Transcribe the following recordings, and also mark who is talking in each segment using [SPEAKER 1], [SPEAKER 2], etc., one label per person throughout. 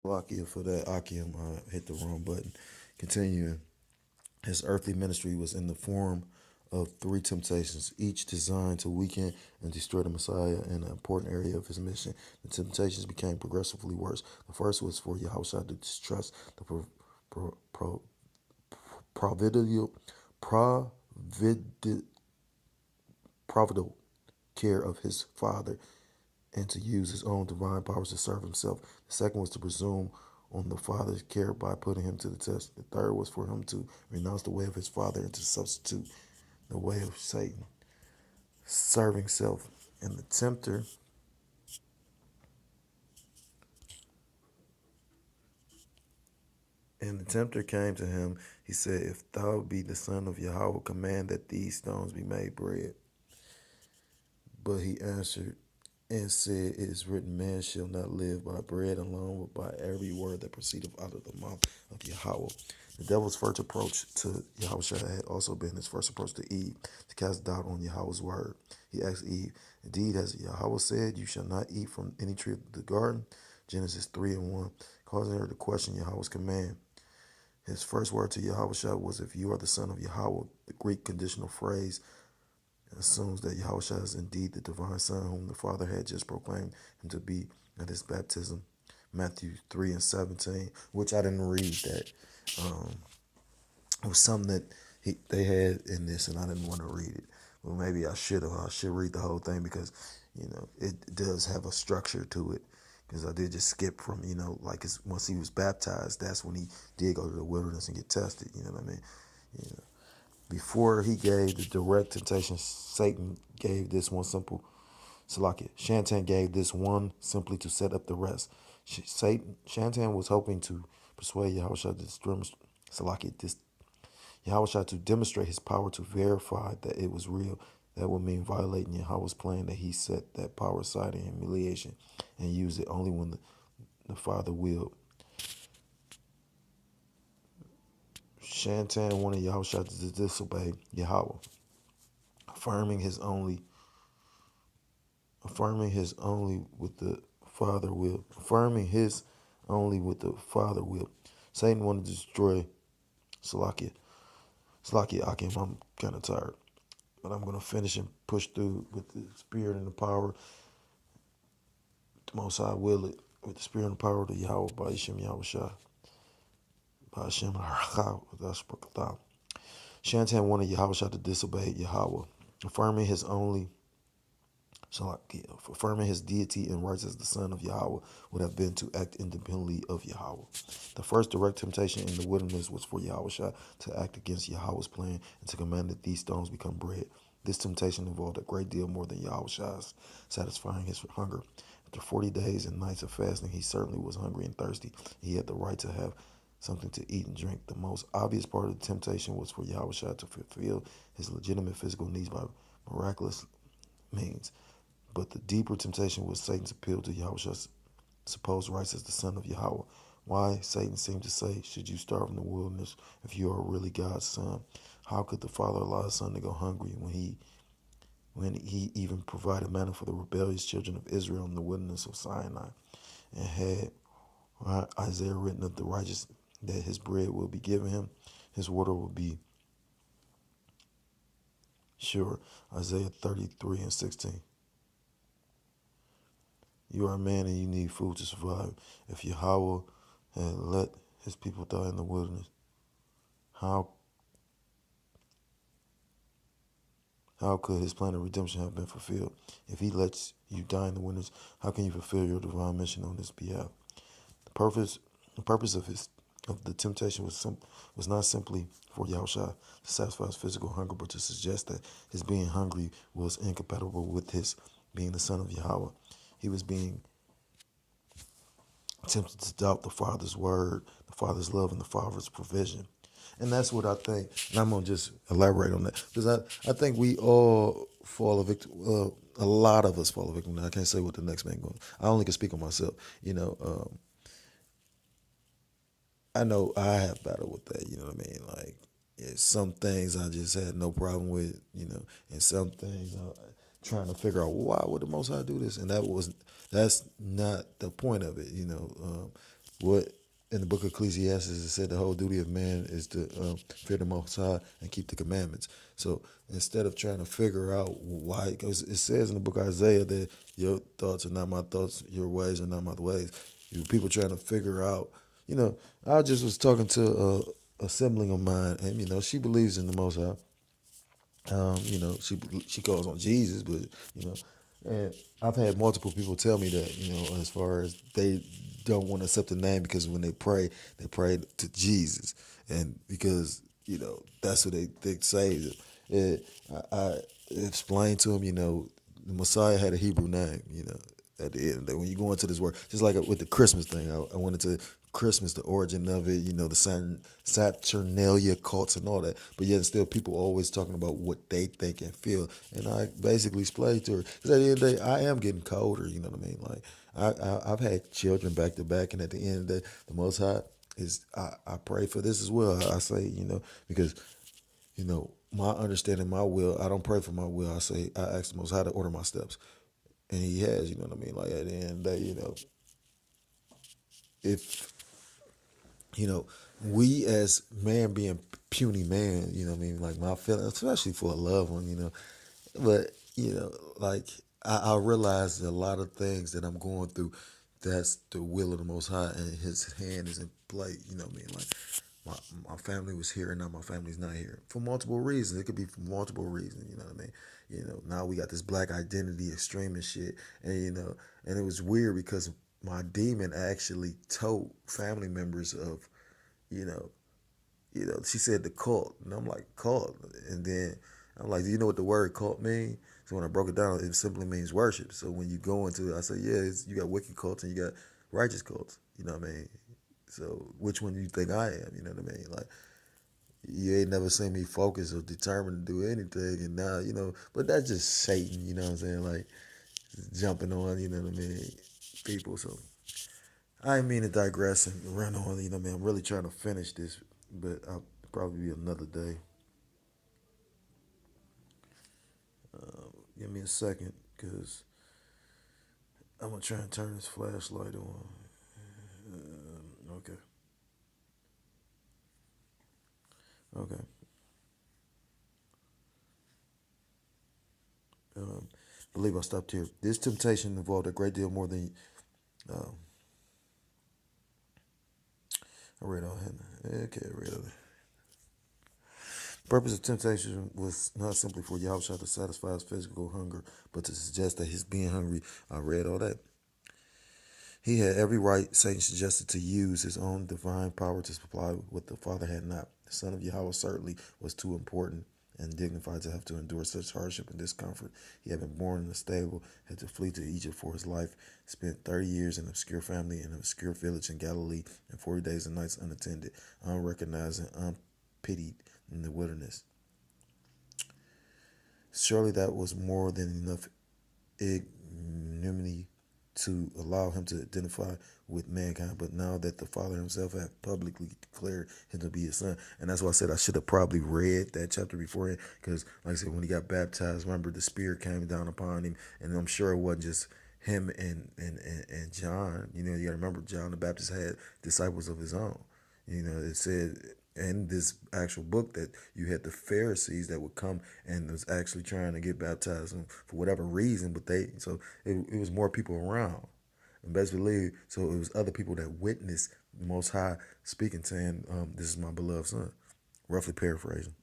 [SPEAKER 1] Lakia for that. Akim hit the wrong button. Continuing, his earthly ministry was in the form of three temptations, each designed to weaken and destroy the Messiah in an important area of his mission. The temptations became progressively worse. The first was for Yahushua to distrust the pro, pro, providential, provid, providential care of his Father and to use his own divine powers to serve himself. The second was to presume on the Father's care by putting him to the test. The third was for him to renounce the way of his Father and to substitute the way of Satan, serving self. And the tempter came to him. He said, "If thou be the Son of Yahweh, command that these stones be made bread." But he answered and said, "It is written, man shall not live by bread alone, but by every word that proceedeth out of the mouth of Yahweh." The devil's first approach to Yahushua had also been his first approach to Eve, to cast doubt on Yahweh's word. He asked Eve, "Indeed, has Yahweh said, you shall not eat from any tree of the garden?" Genesis 3:1, causing her to question Yahweh's command. His first word to Yahushua was, "If you are the son of Yahweh." The Greek conditional phrase assumes that Yahushua is indeed the divine Son whom the Father had just proclaimed him to be at his baptism. Matthew 3:17, which I didn't read that. Um, it was something that they had in this, and I didn't want to read it. Well, maybe I should have. I should read the whole thing because, it does have a structure to it. Because I did just skip from, like once he was baptized, that's when he did go to the wilderness and get tested. You know what I mean? You know, before he gave the direct temptation, Satan gave this one simple. Salakia. Shantan gave this one simply to set up the rest. Shantan was hoping to persuade Yahushua to demonstrate his power to verify that it was real. That would mean violating Yahweh's plan that he set that power aside in humiliation and use it only when the Father willed. Shantan wanted Yahushua to disobey Yahweh, affirming his only with the Father will. Affirming his only with the Father will. Satan wanted to destroy Salakia. Salakia Akim, I'm kind of tired. But I'm going to finish and push through with the spirit and the power. The Most High will it. With the spirit and the power of the Yahweh, by Hashem Yahushua. By Hashem Harachah. Shantan wanted Yahushua to disobey Yahweh, affirming his only affirming his deity and rights as the son of Yahweh would have been to act independently of Yahweh. The first direct temptation in the wilderness was for Yahushua to act against Yahweh's plan and to command that these stones become bread. This temptation involved a great deal more than Yahushua's satisfying his hunger. After 40 days and nights of fasting, he certainly was hungry and thirsty. He had the right to have something to eat and drink. The most obvious part of the temptation was for Yahushua to fulfill his legitimate physical needs by miraculous means. But the deeper temptation was Satan's appeal to Yahushua's supposed rights as the son of Yahweh. Why, Satan seemed to say, should you starve in the wilderness if you are really God's son? How could the Father allow his son to go hungry when he even provided manna for the rebellious children of Israel in the wilderness of Sinai, and had Isaiah written of the righteous that his bread will be given him, his water will be sure. Isaiah 33:16. You are a man and you need food to survive. If Yahweh had let his people die in the wilderness, how how could his plan of redemption have been fulfilled? If he lets you die in the wilderness, how can you fulfill your divine mission on his behalf? The purpose the purpose of the temptation was not simply for Yahushua to satisfy his physical hunger, but to suggest that his being hungry was incompatible with his being the son of Yahweh. He was being tempted to doubt the Father's word, the Father's love, and the Father's provision. And that's what I think. And I'm going to just elaborate on that. Because I think we all fall a victim. A lot of us fall a victim. Now, I can't say what the next man goes. I only can speak on myself. I know I have battled with that. You know what I mean? Like, yeah, some things I just had no problem with, and some things trying to figure out why would the Most High do this, and that's not the point of it. what in the book of Ecclesiastes it said the whole duty of man is to fear the Most High and keep the commandments. So instead of trying to figure out why, because it says in the book of Isaiah that your thoughts are not my thoughts, your ways are not my ways. People trying to figure out, you know, I just was talking to a sibling of mine, and she believes in the Most High. She calls on Jesus, but you know, and I've had multiple people tell me that as far as they don't want to accept the name because when they pray to Jesus, and because that's what they think saves them. I explained to him, the Messiah had a Hebrew name, at the end. When you go into this word, just like with the Christmas thing, I went into Christmas, the origin of it, the Saturnalia cults and all that. But yet, still, people always talking about what they think and feel. And I basically explained to her, because at the end of the day, I am getting colder. You know what I mean? Like I've had children back to back, and at the end of the day, the Most High is I pray for this as well. I say, because my understanding, my will. I don't pray for my will. I say I ask the Most High to order my steps, and He has. You know what I mean? Like at the end of the day, if we as man being puny man, what I mean, like my feelings, especially for a loved one, but like I realize a lot of things that I'm going through. That's the will of the Most High, and His hand is in play. You know what I mean? Like my family was here, and now my family's not here for multiple reasons. It could be for multiple reasons. You know what I mean? Now we got this black identity extreme and shit, and and it was weird because my demon actually told family members of, you know, she said the cult, and I'm like cult, and then I'm like, do you know what the word cult means? So when I broke it down, it simply means worship. So when you go into it, I say, yeah, you got wicked cults and you got righteous cults. You know what I mean? So which one do you think I am? You know what I mean? Like you ain't never seen me focus or determined to do anything, and now but that's just Satan. You know what I'm saying? Like jumping on, you know what I mean? People. So I ain't mean to digress and run on. You know what I mean? I'm really trying to finish this, but I'll probably be another day. Give me a second, cause I'm gonna try and turn this flashlight on. Okay, okay. Um, I believe I stopped here. This temptation involved a great deal more than um, I read all that. Okay, I read all that. The purpose of temptation was not simply for Yahweh to satisfy his physical hunger, but to suggest that his being hungry. I read all that. He had every right, Satan suggested, to use his own divine power to supply what the Father had not. The Son of Yahweh certainly was too important and dignified to have to endure such hardship and discomfort. He had been born in a stable, had to flee to Egypt for his life, spent 30 years in an obscure family in an obscure village in Galilee, and 40 days and nights unattended, unrecognized, and unpitied in the wilderness. Surely that was more than enough ignominy to allow him to identify with mankind. But now that the Father himself had publicly declared him to be his son, and that's why I said I should have probably read that chapter beforehand, because like I said, when he got baptized, remember the Spirit came down upon him, and I'm sure it wasn't just him and John. You got to remember John the Baptist had disciples of his own. It said in this actual book that you had the Pharisees that would come and was actually trying to get baptized for whatever reason, but it was more people around. And basically, so it was other people that witnessed the Most High speaking, saying, "This is my beloved son." Roughly paraphrasing.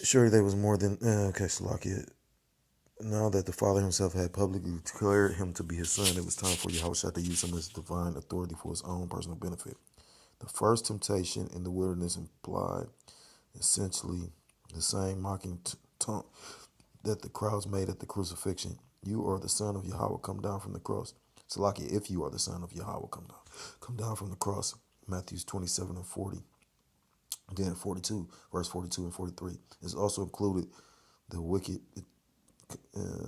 [SPEAKER 1] Surely there was more than okay, Salakia. Now that the Father himself had publicly declared him to be his son, it was time for Yahushua to use him as divine authority for his own personal benefit. The first temptation in the wilderness implied essentially the same mocking taunt that the crowds made at the crucifixion. You are the son of Yahweh, come down from the cross. Salaki, if you are the son of Yahweh, come down from the cross. Matthew 27 and 40. Then 42, verse 42 and 43. Is also included the wicked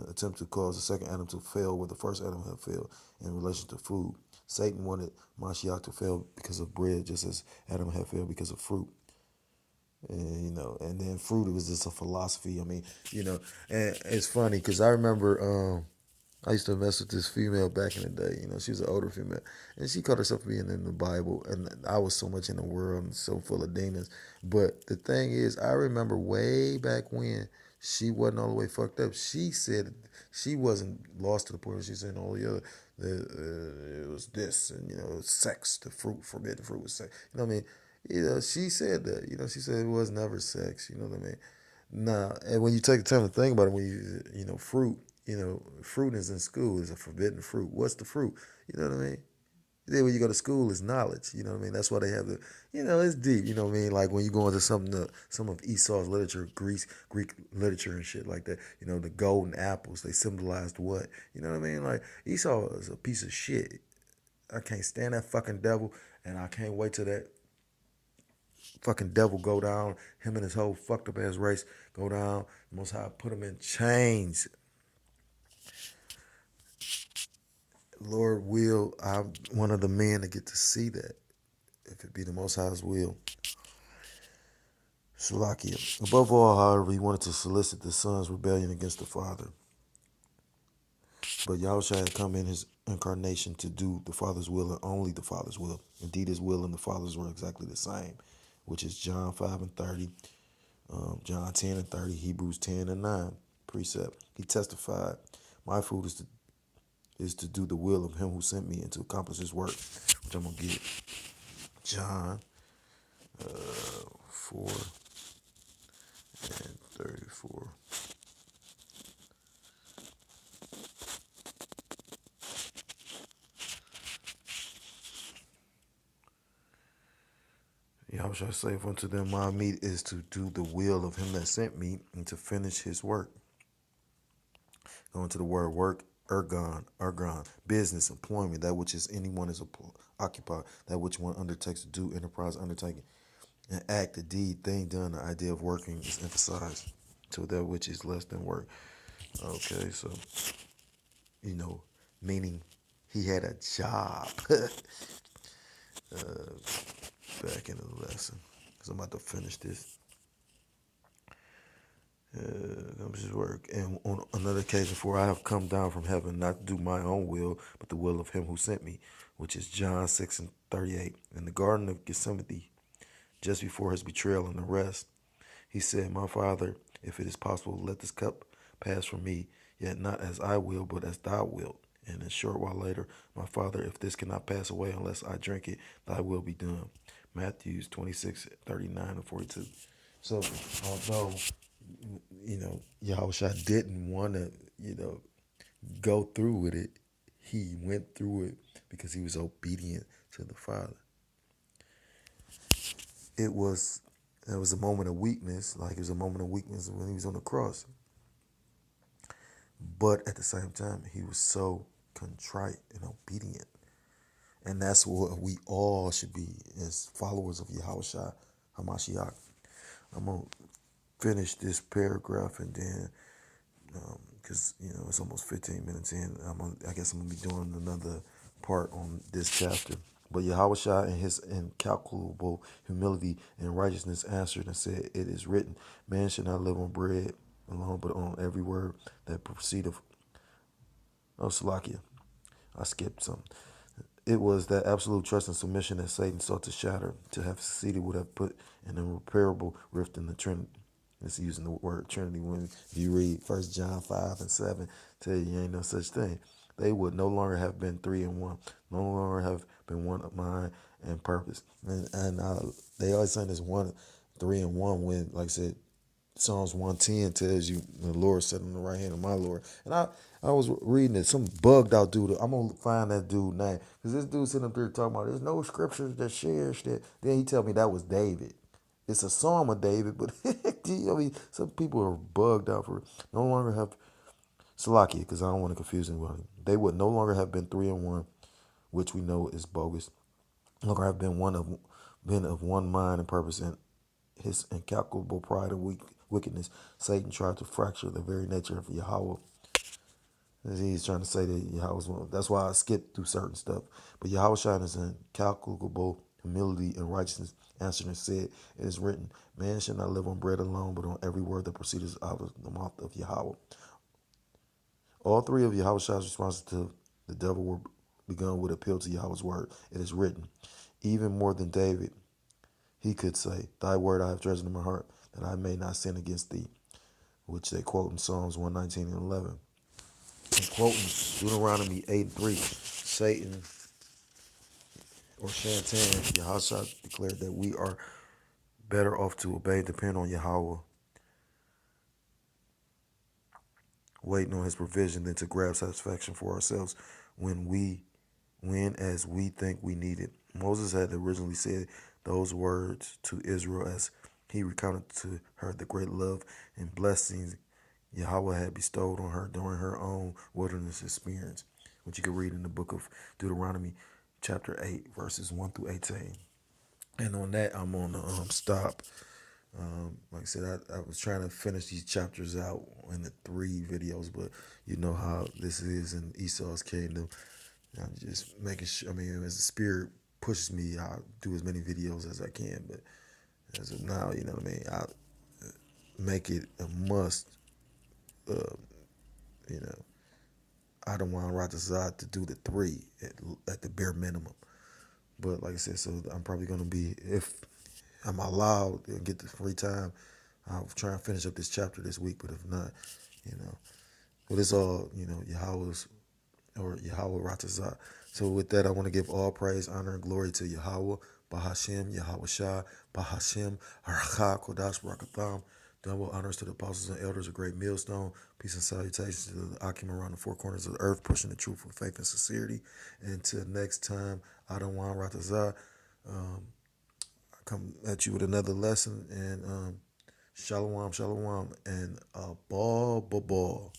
[SPEAKER 1] attempt to cause the second Adam to fail where the first Adam had failed in relation to food. Satan wanted Mashiach to fail because of bread, just as Adam had failed because of fruit. And, and then fruit, it was just a philosophy. I mean, and it's funny because I remember I used to mess with this female back in the day. She was an older female, and she called herself being in the Bible. And I was so much in the world and so full of demons. But the thing is, I remember way back when she wasn't all the way fucked up. She said she wasn't lost to the point where she said, "Oh yeah, it was this, and sex, the fruit, forbidden fruit was sex." You know what I mean? She said that. She said it was never sex. You know what I mean? Nah, and when you take the time to think about it, when fruit, fruit is in school is a forbidden fruit. What's the fruit? You know what I mean? Then when you go to school, is knowledge. You know what I mean? That's why they have it's deep. You know what I mean? Like when you go into some of Esau's literature, Greek literature and shit like that. The golden apples, they symbolized what? You know what I mean? Like Esau is a piece of shit. I can't stand that fucking devil, and I can't wait till that fucking devil go down. Him and his whole fucked up ass race go down. The Most High put him in chains. Lord will, I'm one of the men to get to see that. If it be the Most High's will. Salakia. Above all, however, he wanted to solicit the son's rebellion against the father. But Yahushua had come in his incarnation to do the Father's will and only the Father's will. Indeed, his will and the Father's were exactly the same, which is John 5 and 30, John 10 and 30, Hebrews 10 and 9 precept. He testified, my food is to do the will of him who sent me and to accomplish his work, which I'm going to get. John 4 and 34. Yahushua saith unto them, my meat is to do the will of him that sent me and to finish his work. Going to the word work, ergon, business, employment, that which is anyone is occupied, that which one undertakes to do, enterprise, undertaking, an act, a deed, thing done, the idea of working is emphasized to that which is less than work. Okay, so, meaning he had a job back in the lesson. Because I'm about to finish this. Comes his work. And on another occasion, for I have come down from heaven not to do my own will, but the will of him who sent me, which is John 6 and 38. In the Garden of Gethsemane, just before his betrayal and arrest, he said, my Father, if it is possible, let this cup pass from me, yet not as I will, but as thou wilt. And a short while later, my Father, if this cannot pass away unless I drink it, thy will be done. Matthew 26, 39 and 42. So, although, Yahushua didn't want to, go through with it, he went through it because he was obedient to the Father. It was a moment of weakness, like it was a moment of weakness when he was on the cross. But at the same time, he was so contrite and obedient. And that's what we all should be as followers of Yahushua HaMashiach. I'm going to finish this paragraph and then, because, it's almost 15 minutes in, I guess I'm going to be doing another part on this chapter. But Yahushua in his incalculable humility and righteousness answered and said, it is written, man should not live on bread alone, but on every word that proceedeth. Oh, Salakia. I skipped some. It was that absolute trust and submission that Satan sought to shatter. To have succeeded would have put an irreparable rift in the Trinity. It's using the word Trinity when you read 1 John 5 and 7, tell you ain't no such thing. They would no longer have been three in one, no longer have been one of mind and purpose. And they always say this one, 3 in 1 when, like I said, Psalms 110 tells you the Lord sat on the right hand of my Lord. And I was reading it, some bugged out dude. I'm going to find that dude name. Because this dude sitting up there talking about there's no scriptures that shares that. Then he tell me that was David. It's a psalm of David, but I mean, some people are bugged out for it. No longer have Salakia, because I don't want to confuse anybody. They would no longer have been three in one, which we know is bogus. No longer have been of one mind and purpose, and his incalculable pride and wickedness. Satan tried to fracture the very nature of Yahweh. He's trying to say that Yahweh's one. That's why I skipped through certain stuff. But Yahweh shine his incalculable humility and righteousness answered and said, it is written, man shall not live on bread alone, but on every word that proceeds out of the mouth of Yahweh. All three of Yahweh's responses to the devil were begun with appeal to Yahweh's word. It is written, even more than David, he could say, thy word I have treasured in my heart, that I may not sin against thee, which they quote in Psalms 119 and 11. And quoting Deuteronomy 8 and 3, Satan or Shantan, Yahweh declared that we are better off to obey and depend on Yahweh, waiting on his provision than to grab satisfaction for ourselves when as we think we need it. Moses had originally said those words to Israel as he recounted to her the great love and blessings Yahweh had bestowed on her during her own wilderness experience, which you can read in the book of Deuteronomy chapter 8, verses 1 through 18. And on that, I'm on the stop. Like I said, I was trying to finish these chapters out in the 3 videos, but you know how this is in Esau's kingdom. I'm just making sure, I mean, as the spirit pushes me, I'll do as many videos as I can. But as of now, you know what I mean, I'll make it a must, you know, I don't want Ratazad to do the 3 at the bare minimum. But like I said, so I'm probably going to be, if I'm allowed and get the free time, I'll try and finish up this chapter this week. But if not, you know, but it's all, you know, Yahweh's or Yahweh Ratazah. So with that, I want to give all praise, honor, and glory to Yahweh, Bahashem, Yahweh Shah, Bahashem, Archa, Kodash, Barakatham. Double honors to the apostles and elders, a great millstone. Peace and salutations to the Akim around the 4 corners of the earth, pushing the truth with faith and sincerity. And until next time, Adawan Ratazah, I come at you with another lesson. And shalom, shalom, and a ball.